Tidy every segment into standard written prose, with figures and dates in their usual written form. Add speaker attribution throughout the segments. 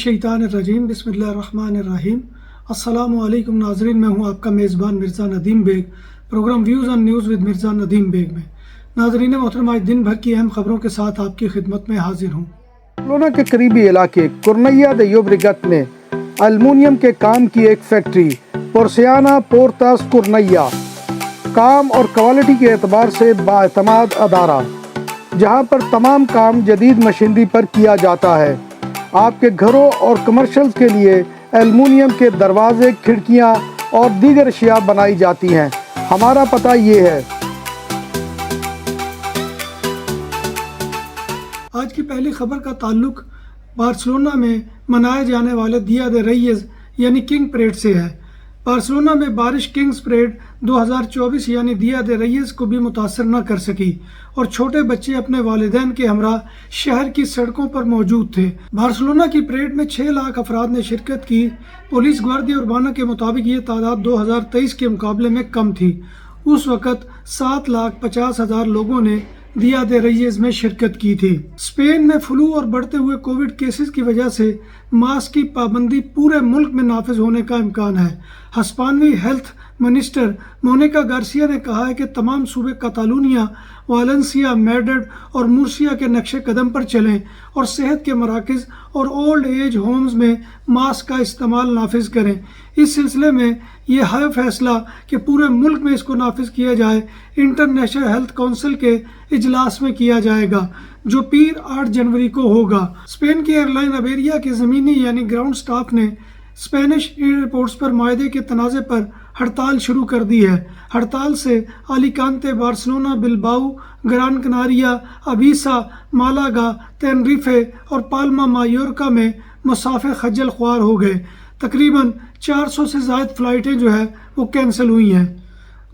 Speaker 1: मिनश्शैतानिर्रजीम बिस्मिल्लाहिर्रहमानिर्रहीम। अस्सलामु अलैकुम नाजरीन, मैं हूं आपका मेज़बान Mirza Nadeem Baig, program views on news with Mirza Nadeem Baig में। नाजरीन मोहतरम, आज दिन भर की अहम खबरों के साथ आपकी खिदमत में हाजिर हूँ।
Speaker 2: बार्सिलोना के करीबी इलाके कुर्नैया दे योब्रेगत में एल्युमिनियम के काम की एक फैक्ट्री पोर्सियाना पोर्तास कुर्नैया काम और क्वालिटी के एतबार से बाएतमाद अदारा, जहां पर तमाम काम जदीद मशीनरी पर किया जाता है। आपके घरों और कमर्शियल्स के लिए एल्युमिनियम के दरवाजे, खिड़कियां और दीगर अशिया बनाई जाती हैं। हमारा पता ये है।
Speaker 1: आज की पहली खबर का ताल्लुक बार्सिलोना में मनाए जाने वाले दिया दे रेयेस यानी किंग परेड से है। बार्सिलोना में बारिश किंग्स परेड 2024 यानी दिया दे रेयेस को भी मुतासर न कर सकी और छोटे बच्चे अपने वालिदैन के हमरा शहर की सड़कों पर मौजूद थे। बार्सिलोना की परेड में 6 लाख अफराद ने शिरकत की। पुलिस ग्वार्डिया उर्बाना के मुताबिक ये तादाद 2023 के मुकाबले में कम थी। उस वक़्त 7,50,000 लोगों ने दिया दे रेयेस में शिरकत की थी। स्पेन में फ्लू और बढ़ते हुए कोविड केसेस की वजह से मास्क की पाबंदी पूरे मुल्क में नाफिज होने का इम्कान है। हस्पानवी हेल्थ मिनिस्टर मोनिका गार्सिया ने कहा है कि तमाम सूबे कातालुनिया, वालेंसिया, मैड्रिड और मुर्सिया के नक्शे कदम पर चलें और सेहत के मराकज़ और ओल्ड एज होम्स में मास्क का इस्तेमाल नाफिज करें। इस सिलसिले में ये है फैसला कि पूरे मुल्क में इसको नाफिज किया जाए इंटरनेशनल हेल्थ काउंसिल के इजलास में किया जाएगा, जो पीर 8 जनवरी को होगा। स्पेन की एयरलाइन अबेरिया के ज़मीनी यानी ग्राउंड स्टाफ ने स्पेनिश एयरपोर्ट्स पर मायदे के तनाज़े पर हड़ताल शुरू कर दी है। हड़ताल से अलीकांते, बार्सिलोना, बिलबाओ, ग्रान कनारिया, अबीसा, मालागा, टेनरिफे और पाल्मा मायोर्का में मुसाफिर खज्जल ख्वार हो गए। तकरीबन 400 से ज़ायद फ़्लाइटें जो है वो कैंसिल हुई हैं।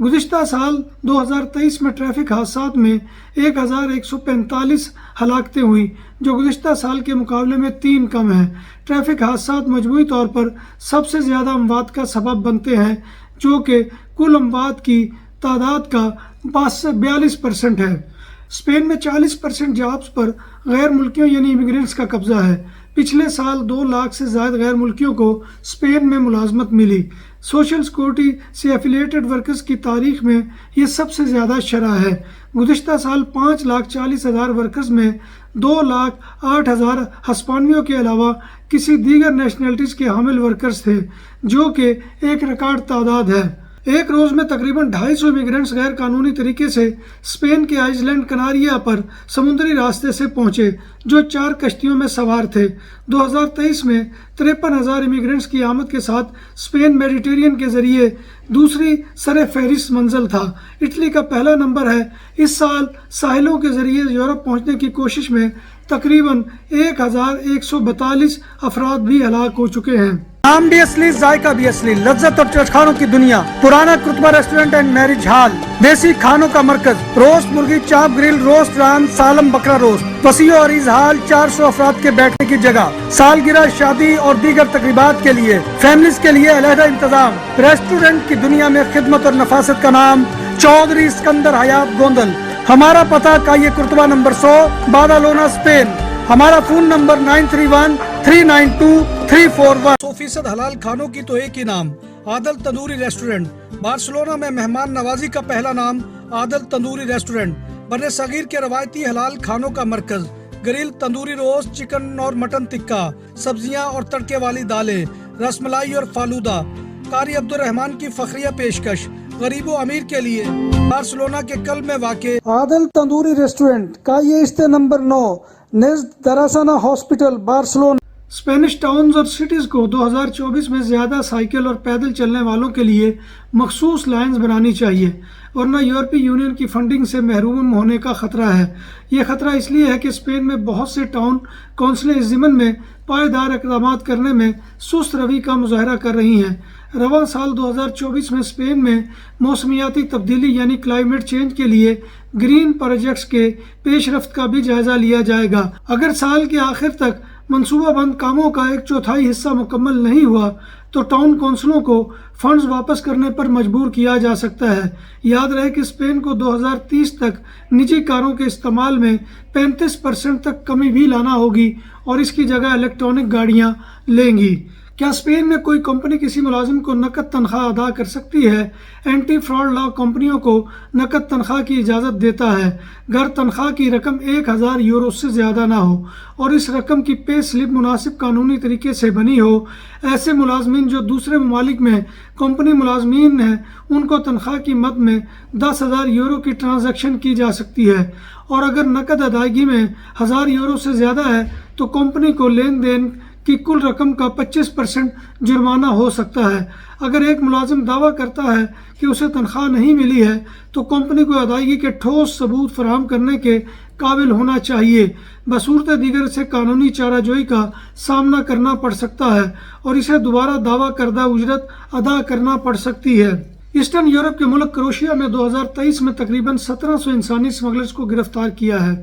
Speaker 1: गुज़िश्ता साल 2023 में ट्रैफिक हादसात में 1145 हलाकतें हुई, जो गुज़िश्ता साल के मुकाबले में 3 कम है। ट्रैफिक हादसात मजमूई तौर पर सबसे ज़्यादा अमवात का सबब बनते हैं, जो कि कुल अमवात की तादाद का 42% है। स्पेन में 40% जॉब्स पर गैर मुल्कियों यानी इमिग्रेंट्स का कब्जा है। पिछले साल 2 लाख से ज़ायद गैर मुल्कियों को स्पेन में मुलाजमत मिली। सोशल सिक्योरिटी से एफिलिएटेड वर्कर्स की तारीख में ये सबसे ज़्यादा शरह है। गुज़िश्ता साल 5,40,000 वर्कर्स में 2,08,000 हस्पानियों के अलावा किसी दीगर नेशनलिटीज़ के हामिल वर्कर्स थे, जो कि एक रिकॉर्ड तादाद है। एक रोज़ में तकरीबन 250 इमिग्रेंट्स गैर कानूनी तरीके से स्पेन के आइसलैंड कनारिया पर समुद्री रास्ते से पहुंचे, जो 4 कश्तियों में सवार थे। 2023 में 53,000 इमिग्रेंट्स की आमद के साथ स्पेन मेडिटेरियन के जरिए दूसरी सरे फहरिस्त मंजिल था। इटली का पहला नंबर है। इस साल साहिलों के जरिए यूरोप पहुंचने की कोशिश में तकरीबन 1,142 अफराद भी हलाक हो चुके हैं। नाम भी असली, जायका भी असली, लज्जत और चटखानों की दुनिया। पुराना कुतबा रेस्टोरेंट एंड मैरिज हॉल, देसी खानों का मरकज, रोस्ट मुर्गी, चाप ग्रिल, रोस्ट रान, सालम बकरा रोस्ट, वसीओ और इजहाल, 400 अफराद के बैठने की जगह, सालगिरह, शादी और दीगर तकरीबात के लिए, फैमिलीज के लिए अलहदा इंतजाम। रेस्टोरेंट की दुनिया में खिदमत और नफासत का नाम चौधरी सिकंदर हयात गोंदल। हमारा पता का ये कुर्तबा नंबर 100, बादालोना, स्पेन। हमारा फ़ोन नंबर 9313923341। 100% हलाल खानों की तो एक ही नाम, आदल तंदूरी रेस्टोरेंट। बार्सिलोना में मेहमान नवाजी का पहला नाम आदल तंदूरी रेस्टोरेंट। बर्रे सगीर के रवायती हलाल खानों का मरकज, ग्रिल, तंदूरी रोस्ट, चिकन और मटन टिक्का, सब्जियां और तड़के वाली दालें, रसमलाई और फालूदा। कारी अब्दुर्रहमान की फखरिया पेशकश गरीबो अमीर के लिए। बार्सिलोना के कल्ब में वाक़े आदल तंदूरी रेस्टोरेंट का ये इस्ते नंबर 9 नेज़्द दरासाना हॉस्पिटल, बार्सिलोना। स्पेनिश टाउन्स और सिटीज़ को 2024 में ज़्यादा साइकिल और पैदल चलने वालों के लिए मखसूस लाइन्स बनानी चाहिए, वरना यूरोपीय यूनियन की फंडिंग से महरूम होने का ख़तरा है। ये ख़तरा इसलिए है कि स्पेन में बहुत से टाउन कौंसिलें इस ज़िम्न में पायदार इक़दाम करने में सुस्त रवि का मुज़ाहरा कर रही हैं। रवां साल 2024 में स्पेन में मौसमियाती तब्दीली यानी क्लाइमेट चेंज के लिए ग्रीन प्रोजेक्ट्स के पेशरफ्त का भी जायजा लिया जाएगा। अगर साल के आखिर तक मनसूबाबंद कामों का 1/4 हिस्सा मुकम्मल नहीं हुआ تو ٹاؤن کونسلوں کو فنڈز واپس کرنے پر مجبور کیا جا سکتا ہے۔ یاد رہے کہ اسپین کو 2030 تک نجی کاروں کے استعمال میں 35% تک کمی بھی لانا ہوگی اور اس کی جگہ الیکٹرانک گاڑیاں لیں گی۔ کیا اسپین میں کوئی کمپنی کسی ملازم کو نقد تنخواہ ادا کر سکتی ہے؟ اینٹی فراڈ لا کمپنیوں کو نقد تنخواہ کی اجازت دیتا ہے گر تنخواہ کی رقم 1000 یورو سے زیادہ نہ ہو اور اس رقم کی پے سلپ مناسب قانونی طریقے سے بنی ہو۔ ایسے ملازمین جو دوسرے ممالک میں کمپنی ملازمین ہیں ان کو تنخواہ کی مد میں 10,000 یورو کی ٹرانزیکشن کی جا سکتی ہے، اور اگر نقد ادائیگی میں 1000 یورو سے زیادہ ہے تو کمپنی کو لین دین کی کل رقم کا 25% جرمانہ ہو سکتا ہے۔ اگر ایک ملازم دعویٰ کرتا ہے کہ اسے تنخواہ نہیں ملی ہے تو کمپنی کو ادائیگی کے ٹھوس ثبوت فراہم کرنے کے قابل ہونا چاہیے۔ بصورت دیگر سے قانونی چارہ جوئی کا سامنا کرنا پڑ سکتا ہے اور اسے دوبارہ دعویٰ کردہ اجرت ادا کرنا پڑ سکتی ہے۔ ایسٹرن یورپ کے ملک کروشیا میں 2023 میں تقریباً 1700 انسانی اسمگلرز کو گرفتار کیا ہے۔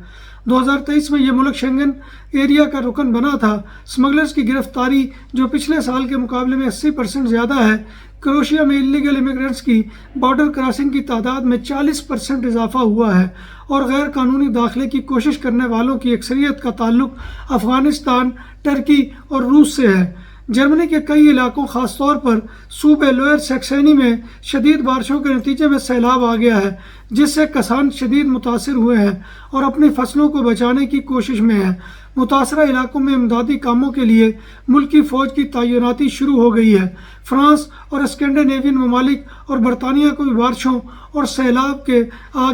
Speaker 1: 2023 میں یہ ملک شنگن ایریا کا رکن بنا تھا۔ اسمگلرز کی گرفتاری جو پچھلے سال کے مقابلے میں 80% زیادہ ہے۔ کروشیا میں انلیگل امیگرینٹس کی بارڈر کراسنگ کی تعداد میں 40% اضافہ ہوا ہے اور غیر قانونی داخلے کی کوشش کرنے والوں کی اکثریت کا تعلق افغانستان، ترکی اور روس سے ہے۔ جرمنی کے کئی علاقوں خاص طور پر صوبے لوئر سیکسنی میں شدید بارشوں کے نتیجے میں سیلاب آ گیا ہے، جس سے کسان شدید متاثر ہوئے ہیں اور اپنی فصلوں کو بچانے کی کوشش میں ہیں۔ متاثرہ علاقوں میں امدادی کاموں کے لیے ملکی فوج کی تعیناتی شروع ہو گئی ہے۔ فرانس اور اسکینڈینیوین ممالک اور برطانیہ کو بھی بارشوں اور سیلاب کے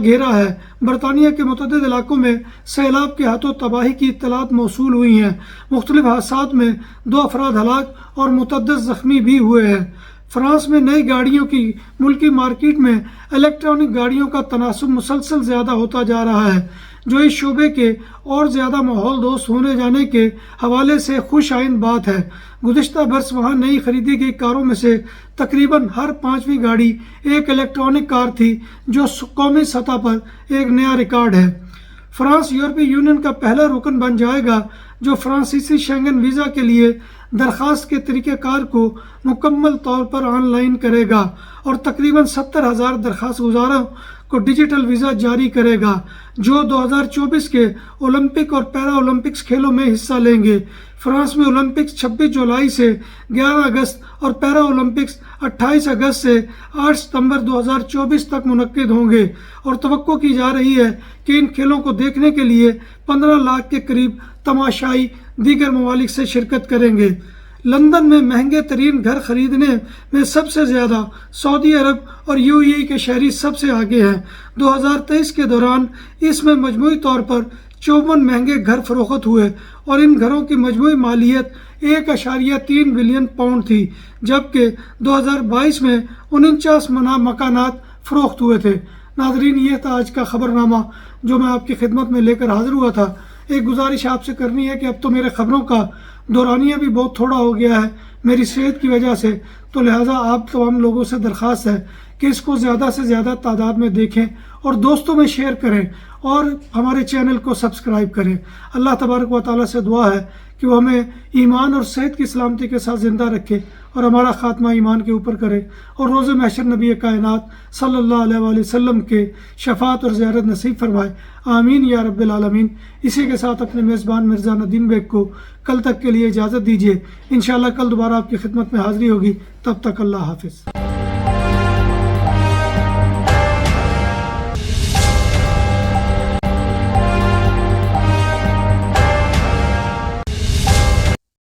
Speaker 1: گھیرا ہے۔ برطانیہ کے متعدد علاقوں میں سیلاب کے ہاتھوں تباہی کی اطلاعات موصول ہوئی ہیں۔ مختلف حادثات میں 2 افراد ہلاک اور متعدد زخمی بھی ہوئے ہیں۔ فرانس میں نئی گاڑیوں کی ملکی مارکیٹ میں الیکٹرانک گاڑیوں کا تناسب مسلسل زیادہ ہوتا جا رہا ہے، جو اس شعبے کے اور زیادہ ماحول دوست ہونے جانے کے حوالے سے خوش آئند بات ہے۔ گزشتہ برس وہاں نئی خریدی گئی کاروں میں سے تقریباً ہر 5ویں گاڑی ایک الیکٹرانک کار تھی، جو قومی سطح پر ایک نیا ریکارڈ ہے۔ فرانس یورپی یونین کا پہلا رکن بن جائے گا جو فرانسیسی شینگن ویزا کے لیے درخواست کے طریقہ کار کو مکمل طور پر آن لائن کرے گا اور تقریباً 70,000 درخواست گزاروں کو ڈیجیٹل ویزا جاری کرے گا، جو 2024 کے اولمپک اور پیرا اولمپکس کھیلوں میں حصہ لیں گے۔ فرانس میں اولمپکس 26 جولائی سے 11 اگست اور پیرا اولمپکس 28 اگست سے 8 ستمبر 2024 تک منعقد ہوں گے، اور توقع کی جا رہی ہے کہ ان کھیلوں کو دیکھنے کے لیے 15 لاکھ کے قریب تماشائی دیگر ممالک سے شرکت کریں گے۔ لندن میں مہنگے ترین گھر خریدنے میں سب سے زیادہ سعودی عرب اور UAE کے شہری سب سے آگے ہیں۔ 2023 کے دوران اس میں مجموعی طور پر 54 مہنگے گھر فروخت ہوئے اور ان گھروں کی مجموعی مالیت 1.3 بلین پاؤنڈ تھی، جبکہ 2022 میں 49 مکانات فروخت ہوئے تھے۔ ناظرین، یہ تھا آج کا خبر نامہ جو میں آپ کی خدمت میں لے کر حاضر ہوا تھا۔ ایک گزارش آپ سے کرنی ہے کہ اب تو میرے خبروں کا دورانیہ بھی بہت تھوڑا ہو گیا ہے میری صحت کی وجہ سے، تو لہٰذا آپ تمام لوگوں سے درخواست ہے کہ اس کو زیادہ سے زیادہ تعداد میں دیکھیں اور دوستوں میں شیئر کریں اور ہمارے چینل کو سبسکرائب کریں۔ اللہ تبارک و تعالیٰ سے دعا ہے کہ وہ ہمیں ایمان اور صحت کی سلامتی کے ساتھ زندہ رکھے اور ہمارا خاتمہ ایمان کے اوپر کرے، اور روز محشر نبی کائنات صلی اللہ علیہ وآلہ وسلم کے شفاعت اور زیارت نصیب فرمائے۔ آمین یا رب العالمین۔ اسی کے ساتھ اپنے میزبان مرزا ندیم بیگ کو کل تک کے لیے اجازت دیجیے۔ انشاءاللہ کل دوبارہ آپ کی خدمت میں حاضری ہوگی، تب تک اللہ حافظ۔